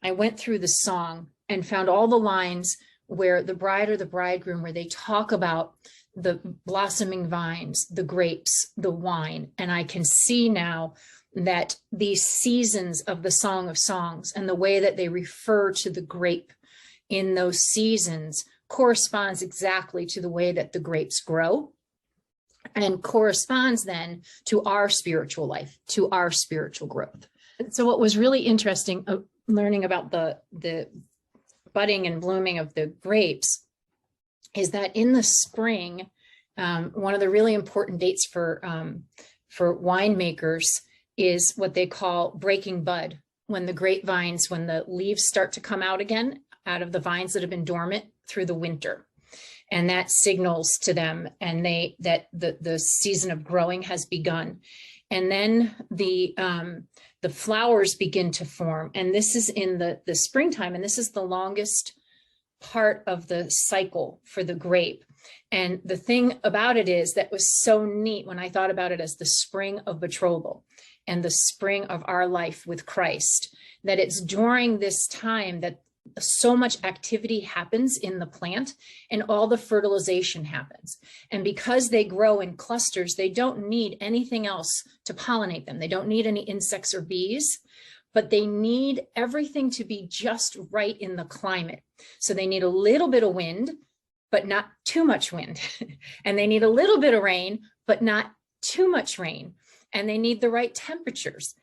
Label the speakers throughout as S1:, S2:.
S1: I went through the song and found all the lines where the bride or the bridegroom, where they talk about the blossoming vines, the grapes, the wine. And I can see now that these seasons of the Song of Songs and the way that they refer to the grape in those seasons corresponds exactly to the way that the grapes grow, and corresponds then to our spiritual life, to our spiritual growth. So what was really interesting learning about the budding and blooming of the grapes is that in the spring, one of the really important dates for winemakers is what they call breaking bud, when the grapevines, when the leaves start to come out again out of the vines that have been dormant through the winter. And that signals to them that the season of growing has begun. And then the flowers begin to form. And this is in the springtime, and this is the longest part of the cycle for the grape. And the thing about it is that was so neat when I thought about it as the spring of betrothal and the spring of our life with Christ, that it's during this time that so much activity happens in the plant and all the fertilization happens. And because they grow in clusters, they don't need anything else to pollinate them. They don't need any insects or bees, but they need everything to be just right in the climate. So they need a little bit of wind, but not too much wind. And they need a little bit of rain, but not too much rain. And they need the right temperatures.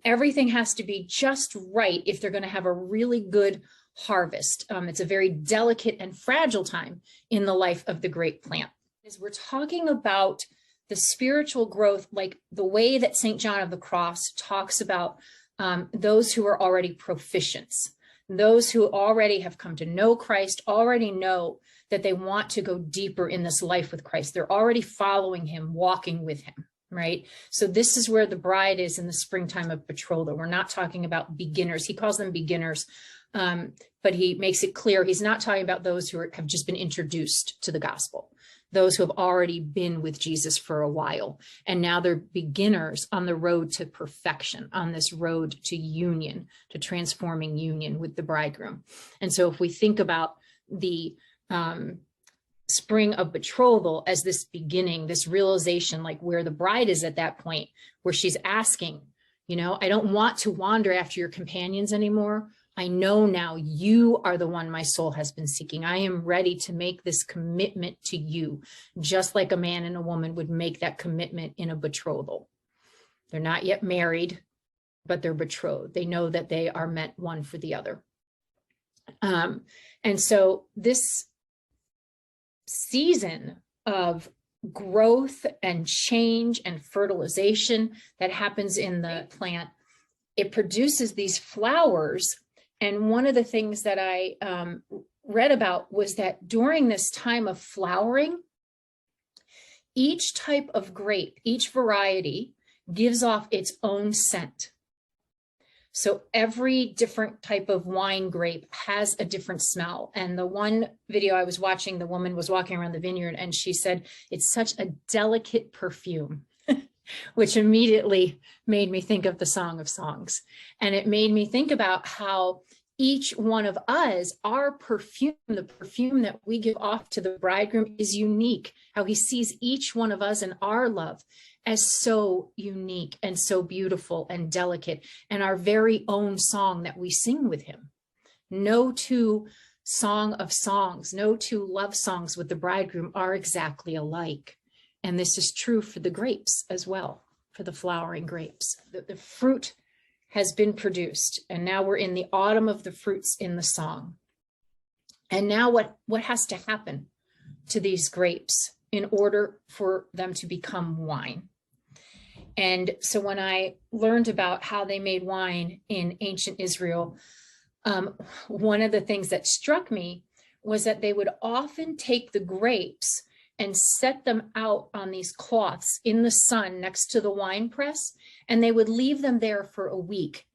S1: Everything has to be just right if they're going to have a really good harvest. It's a very delicate and fragile time in the life of the grape plant. As we're talking about the spiritual growth, like the way that St. John of the Cross talks about those who are already proficients, those who already have come to know Christ, already know that they want to go deeper in this life with Christ. They're already following him, walking with him. Right? So this is where the bride is in the springtime of betrothal. We're not talking about beginners. He calls them beginners, but he makes it clear he's not talking about those who have just been introduced to the gospel, those who have already been with Jesus for a while. And now they're beginners on the road to perfection, on this road to union, to transforming union with the bridegroom. And so if we think about the spring of betrothal as this beginning, this realization, like where the bride is at that point, where she's asking, I don't want to wander after your companions anymore. I know now you are the one my soul has been seeking. I am ready to make this commitment to you, just like a man and a woman would make that commitment in a betrothal. They're not yet married, but they're betrothed. They know that they are meant one for the other. And so this season of growth and change and fertilization that happens in the plant, it produces these flowers. And one of the things that I read about was that during this time of flowering, each type of grape, each variety gives off its own scent. So every different type of wine grape has a different smell. And the one video I was watching, the woman was walking around the vineyard and she said, it's such a delicate perfume, which immediately made me think of the Song of Songs. And it made me think about how each one of us, our perfume, the perfume that we give off to the bridegroom is unique, how he sees each one of us and our love as so unique and so beautiful and delicate, and our very own song that we sing with him. No two Song of Songs, no two love songs with the bridegroom are exactly alike. And this is true for the grapes as well, for the flowering grapes. The fruit has been produced, and now we're in the autumn of the fruits in the song. And now what has to happen to these grapes in order for them to become wine? And so when I learned about how they made wine in ancient Israel, one of the things that struck me was that they would often take the grapes and set them out on these cloths in the sun next to the wine press, and they would leave them there for a week,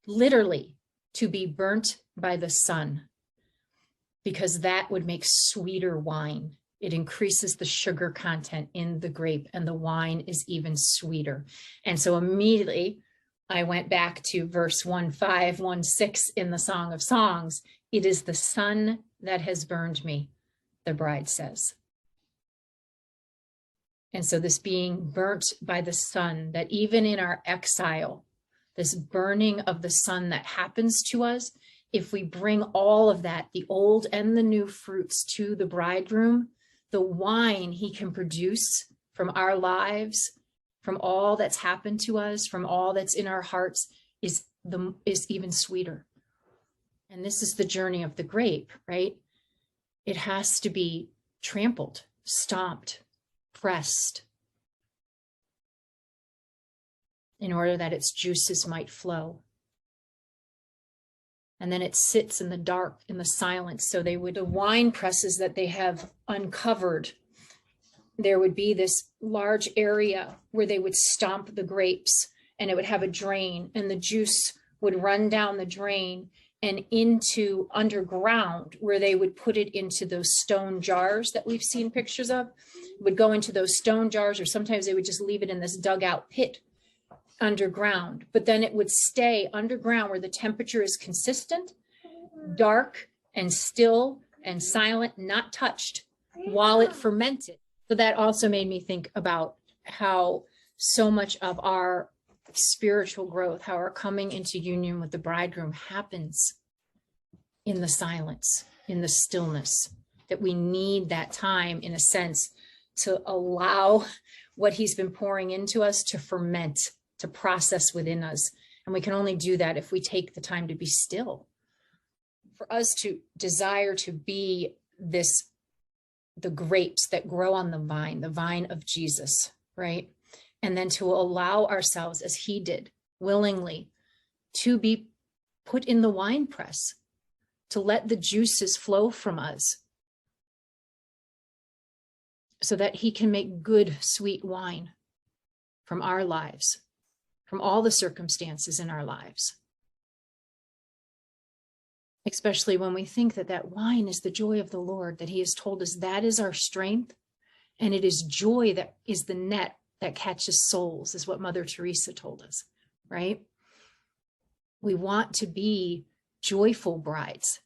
S1: literally to be burnt by the sun, because that would make sweeter wine. It increases the sugar content in the grape, and the wine is even sweeter. And so immediately I went back to verse 1:5, 1:6 in the Song of Songs. It is the sun that has burned me, the bride says. And so this being burnt by the sun, that even in our exile, this burning of the sun that happens to us, if we bring all of that, the old and the new fruits, to the bridegroom, the wine he can produce from our lives, from all that's happened to us, from all that's in our hearts, is even sweeter. And this is the journey of the grape, right? It has to be trampled, stomped, pressed, in order that its juices might flow. And then it sits in the dark, in the silence. So the wine presses that they have uncovered, there would be this large area where they would stomp the grapes, and it would have a drain, and the juice would run down the drain and into underground, where they would put it into those stone jars that we've seen pictures of. It would go into those stone jars, or sometimes they would just leave it in this dugout pit underground. But then it would stay underground where the temperature is consistent, dark and still and silent, not touched, while it fermented. So that also made me think about how so much of our spiritual growth, how our coming into union with the bridegroom happens in the silence, in the stillness, that we need that time, in a sense, to allow what he's been pouring into us to ferment, to process within us. And we can only do that if we take the time to be still. For us to desire to be the grapes that grow on the vine of Jesus, right? And then to allow ourselves, as he did, willingly, to be put in the wine press, to let the juices flow from us, so that he can make good, sweet wine from our lives, from all the circumstances in our lives. Especially when we think that that wine is the joy of the Lord, that he has told us that is our strength, and it is joy that is the net that catches souls, is what Mother Teresa told us, right? We want to be joyful brides,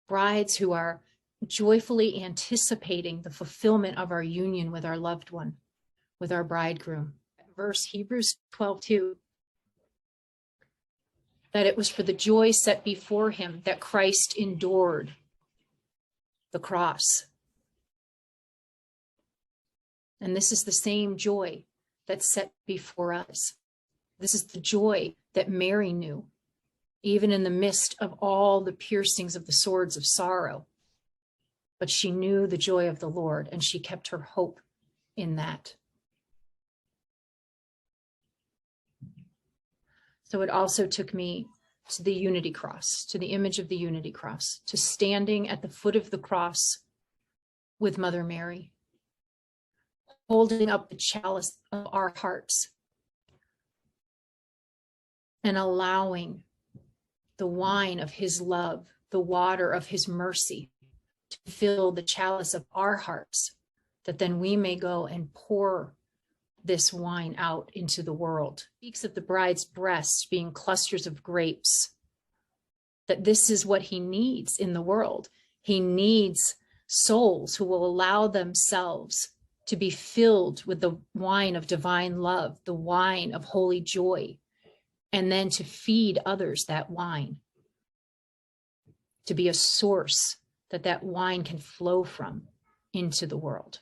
S1: brides who are joyfully anticipating the fulfillment of our union with our loved one, with our bridegroom. Verse Hebrews 12:2, that it was for the joy set before him that Christ endured the cross. And this is the same joy that's set before us. This is the joy that Mary knew, even in the midst of all the piercings of the swords of sorrow. But she knew the joy of the Lord, and she kept her hope in that. So it also took me to the unity cross, to the image of the unity cross, to standing at the foot of the cross with Mother Mary, holding up the chalice of our hearts and allowing the wine of his love, the water of his mercy, to fill the chalice of our hearts, that then we may go and pour this wine out into the world. It speaks of the bride's breasts being clusters of grapes, that this is what he needs in the world. He needs souls who will allow themselves to be filled with the wine of divine love, the wine of holy joy, and then to feed others that wine, to be a source that wine can flow from into the world.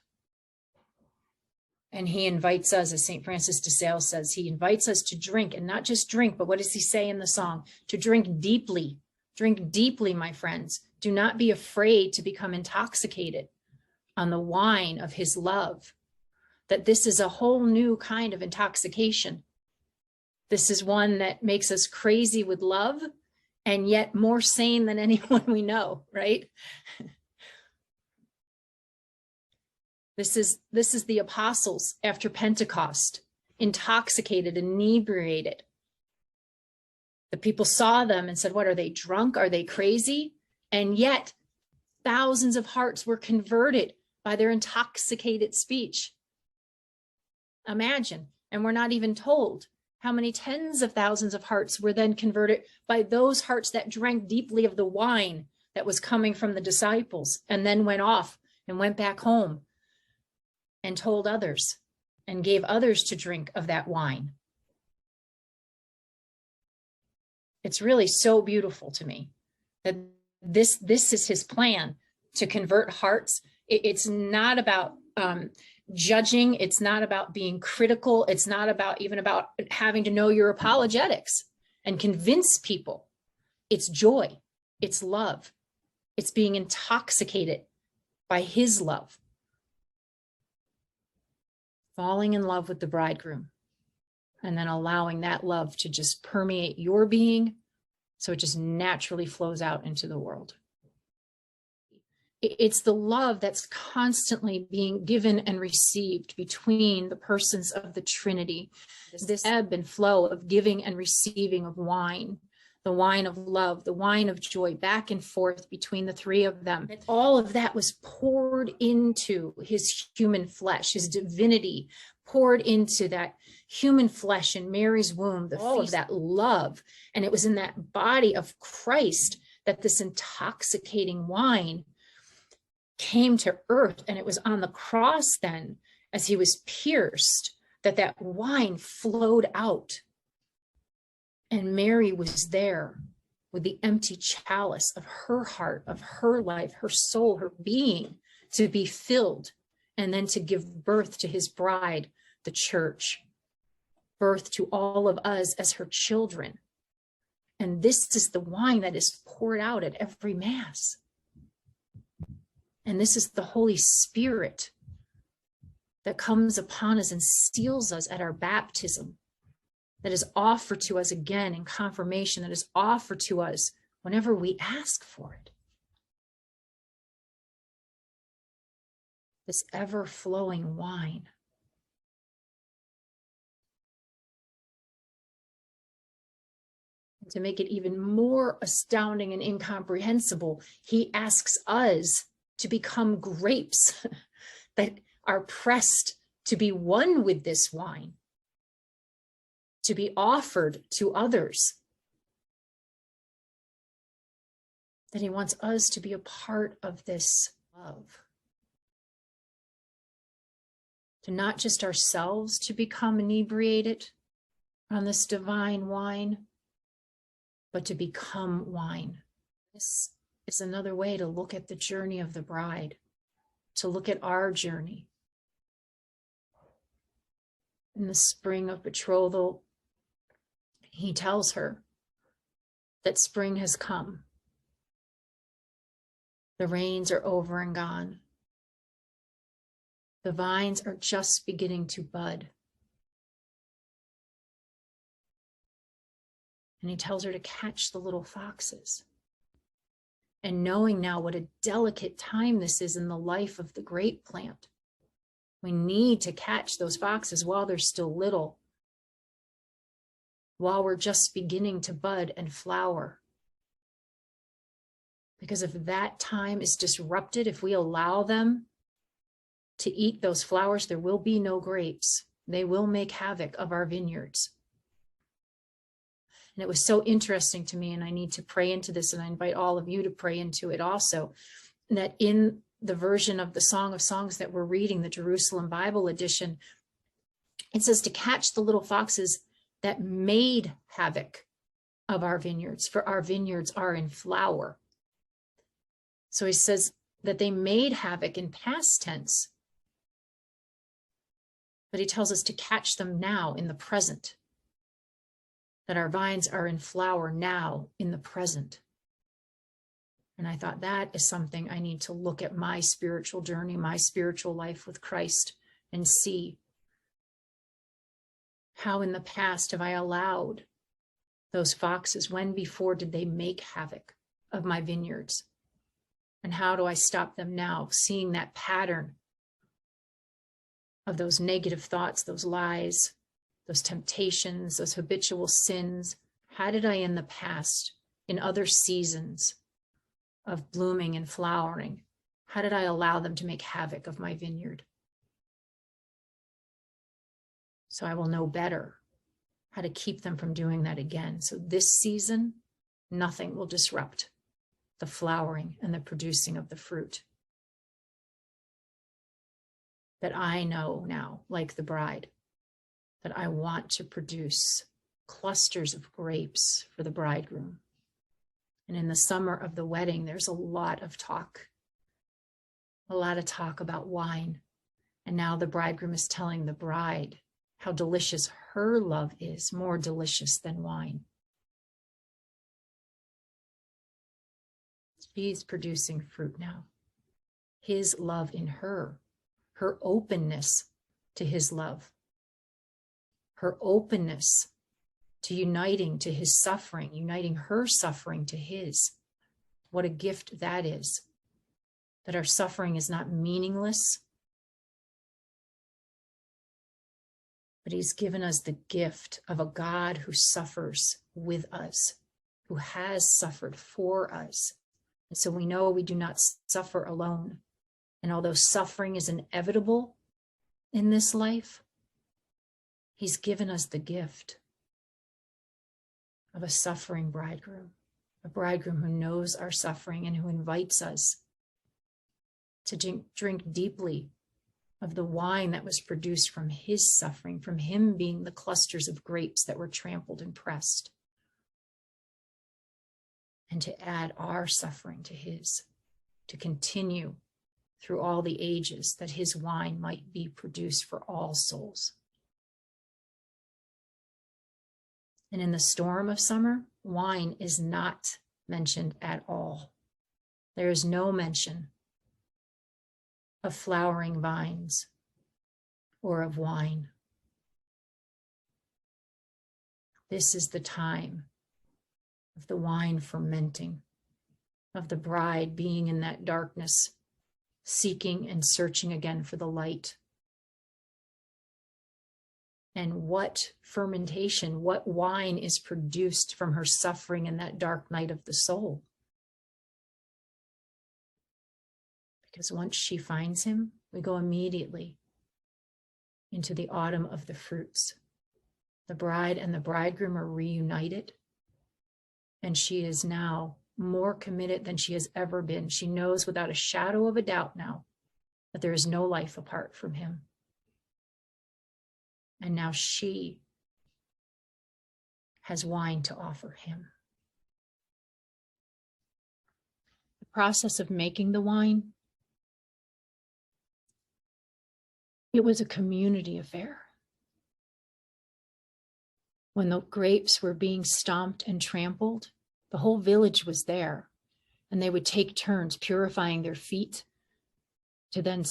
S1: And he invites us, as St. Francis de Sales says, he invites us to drink, and not just drink, but what does he say in the song? To drink deeply. Drink deeply, my friends. Do not be afraid to become intoxicated on the wine of his love. That this is a whole new kind of intoxication. This is one that makes us crazy with love, and yet more sane than anyone we know, right? This is the apostles after Pentecost, intoxicated, inebriated. The people saw them and said, what, are they drunk? Are they crazy? And yet thousands of hearts were converted by their intoxicated speech. Imagine, and we're not even told How many tens of thousands of hearts were then converted by those hearts that drank deeply of the wine that was coming from the disciples, and then went off and went back home and told others and gave others to drink of that wine. It's really so beautiful to me that this is his plan to convert hearts. It's not about judging. It's not about being critical. It's not about even about having to know your apologetics and convince people. It's joy. It's love. It's being intoxicated by his love. Falling in love with the bridegroom, and then allowing that love to just permeate your being so it just naturally flows out into the world. It's the love that's constantly being given and received between the persons of the Trinity. This ebb and flow of giving and receiving of wine, the wine of love, the wine of joy, back and forth between the three of them. All of that was poured into his human flesh, his divinity poured into that human flesh in Mary's womb, all of that love. And it was in that body of Christ that this intoxicating wine came to earth. And it was on the cross then, as he was pierced, that wine flowed out. And Mary was there with the empty chalice of her heart, of her life, her soul, her being, to be filled, and then to give birth to his bride, the church, birth to all of us as her children. And this is the wine that is poured out at every Mass. And this is the Holy Spirit that comes upon us and seals us at our baptism, that is offered to us again in confirmation, that is offered to us whenever we ask for it. This ever-flowing wine. And to make it even more astounding and incomprehensible, he asks us to become grapes that are pressed to be one with this wine, to be offered to others. That he wants us to be a part of this love. To not just ourselves to become inebriated on this divine wine, but to become wine. This is another way to look at the journey of the bride, to look at our journey. In the spring of betrothal, he tells her that spring has come. The rains are over and gone. The vines are just beginning to bud. And he tells her to catch the little foxes. And knowing now what a delicate time this is in the life of the grape plant, we need to catch those foxes while they're still little, while we're just beginning to bud and flower. Because if that time is disrupted, if we allow them to eat those flowers, there will be no grapes. They will make havoc of our vineyards. And it was so interesting to me, and I need to pray into this, and I invite all of you to pray into it also, that in the version of the Song of Songs that we're reading, the Jerusalem Bible edition, it says to catch the little foxes that made havoc of our vineyards, for our vineyards are in flower. So he says that they made havoc in past tense, but he tells us to catch them now in the present, that our vines are in flower now in the present. And I thought that is something I need to look at my spiritual journey, my spiritual life with Christ, and see how in the past have I allowed those foxes, when before did they make havoc of my vineyards? And how do I stop them now, seeing that pattern of those negative thoughts, those lies, those temptations, those habitual sins? How did I in the past, in other seasons of blooming and flowering, how did I allow them to make havoc of my vineyard? So I will know better how to keep them from doing that again. So this season, nothing will disrupt the flowering and the producing of the fruit. That I know now, like the bride, that I want to produce clusters of grapes for the bridegroom. And in the summer of the wedding, there's a lot of talk about wine. And now the bridegroom is telling the bride how delicious her love is, more delicious than wine. She's producing fruit now. His love in her openness to his love, her openness to uniting to his suffering, uniting her suffering to his. What a gift that is, that our suffering is not meaningless, but he's given us the gift of a God who suffers with us, who has suffered for us. And so we know we do not suffer alone. And although suffering is inevitable in this life, he's given us the gift of a suffering bridegroom, a bridegroom who knows our suffering and who invites us to drink deeply of the wine that was produced from his suffering, from him being the clusters of grapes that were trampled and pressed, and to add our suffering to his, to continue through all the ages, that his wine might be produced for all souls. And in the storm of summer, wine is not mentioned at all. There is no mention of flowering vines or of wine. This is the time of the wine fermenting, of the bride being in that darkness, seeking and searching again for the light. And what fermentation, what wine is produced from her suffering in that dark night of the soul? Because once she finds him, we go immediately into the autumn of the fruits. The bride and the bridegroom are reunited, and she is now more committed than she has ever been. She knows without a shadow of a doubt now that there is no life apart from him. And now she has wine to offer him. The process of making the wine, it was a community affair. When the grapes were being stomped and trampled, the whole village was there, and they would take turns purifying their feet to then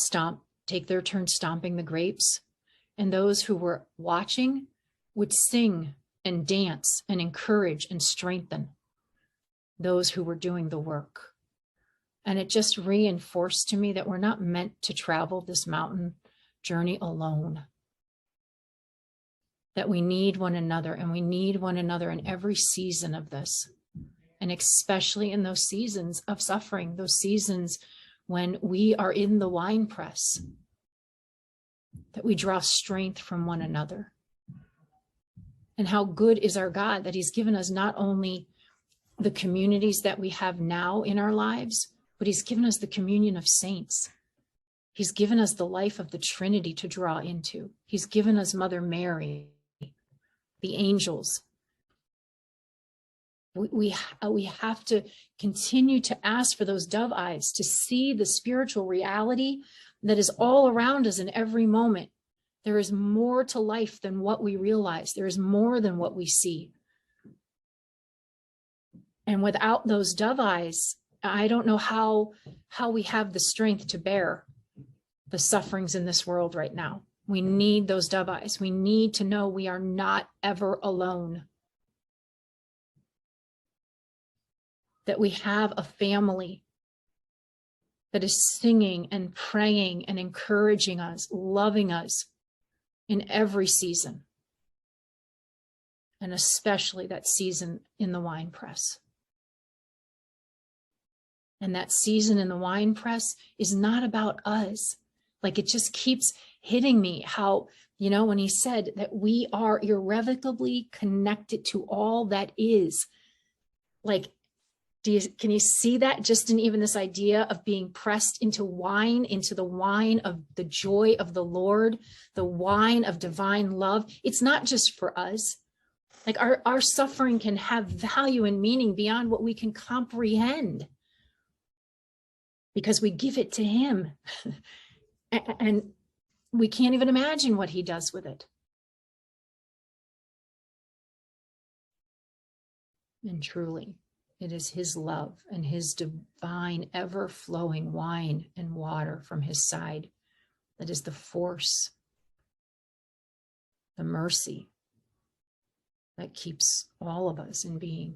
S1: take their turn stomping the grapes. And those who were watching would sing and dance and encourage and strengthen those who were doing the work. And it just reinforced to me that we're not meant to travel this mountain journey alone. That we need one another, and we need one another in every season of this. And especially in those seasons of suffering, those seasons when we are in the wine press, that we draw strength from one another. And how good is our God that he's given us not only the communities that we have now in our lives, but he's given us the communion of saints. He's given us the life of the Trinity to draw into. He's given us Mother Mary, the angels. We have to continue to ask for those dove eyes to see the spiritual reality that is all around us in every moment. There is more to life than what we realize. There is more than what we see. And without those dove eyes, I don't know how we have the strength to bear the sufferings in this world right now. We need those dove eyes. We need to know we are not ever alone. That we have a family that is singing and praying and encouraging us, loving us in every season. And especially that season in the wine press. And that season in the wine press is not about us. Like it just keeps hitting me how, when he said that we are irrevocably connected to all that is. Like, can you see that just in even this idea of being pressed into the wine of the joy of the Lord, the wine of divine love? It's not just for us. Like our suffering can have value and meaning beyond what we can comprehend because we give it to him. And we can't even imagine what he does with it. And truly, it is his love and his divine, ever-flowing wine and water from his side that is the force, the mercy that keeps all of us in being.